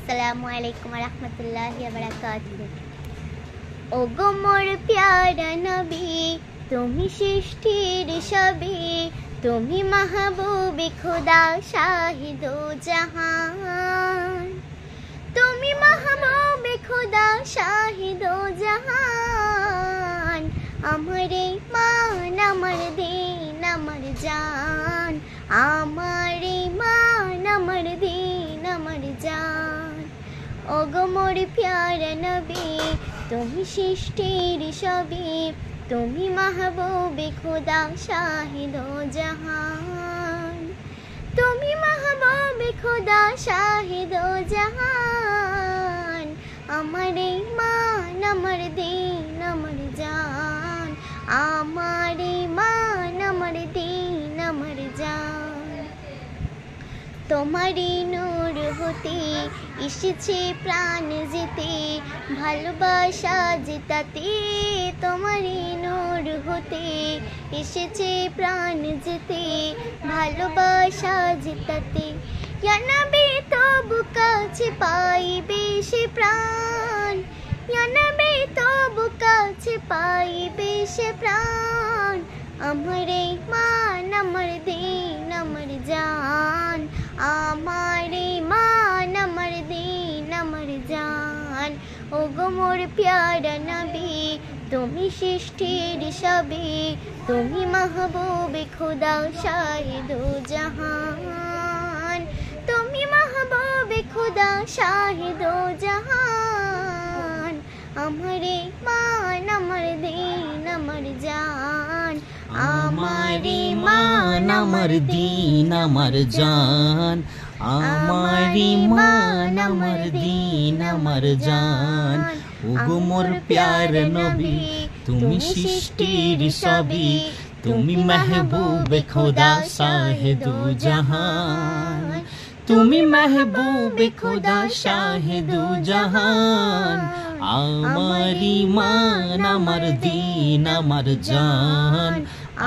আসসালামু আলাইকুম ওয়া রাহমাতুল্লাহি ওয়া বারাকাতুহু। ও গো মোর প্যারা নবী, তুমি সৃষ্টির সবই, তুমি মাহবুবে খোদা শাহিদো জাহান, তুমি মাহবুবে খোদা শাহিদো জাহান। আমার মান আমার দিন আমার জান, আমার মান আমার দিন আমার জান। ও গো মোর প্যারা নবী, তুমি সৃষ্টির সবই, তুমি মাহবুবে খোদা শাহিদো জাহান, তুমি মাহবুবে খোদা শাহিদো জাহান। আমার মান আমার দিন আমার জান, আমার মান আমার দিন আমার জান। তোমারই নূর হতে এসেছে প্রাণ যেতে, ভালোবাসা জেতাতে। তোমারই নূর হতে এসেছে প্রাণ যেতে, ভালোবাসা জেতাতে। ইয়া নবী তবু কাছে পাইবে সে প্রাণ, ইয়া নবী তবু কাছে পাইবে সে প্রাণ। আমার মান আমার দিন আমার জান, আমার মান আমার দিন আমার জান। ও গো মোর প্যারা নবী, তুমি সৃষ্টির সবই, তুমি মাহবুবে খোদা শাহিদো জাহান, তুমি মাহবুবে খোদা শাহিদো জাহান। আমার মান আমার দিন আমার জান, আমার মান আমার দিন আমার জান, আমার মান আমার দিন আমার জান। ওগো মোর প্যারা নবী, তুমি সৃষ্টির সবই, তুমি মেহবুবে খোদা শাহিদো জাহান, তুমি মেহবুবে খোদা শাহিদো জাহান। আমার মান আমার দিন আমার জান,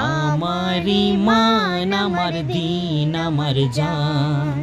আমার মান আমার দিন আমার জান।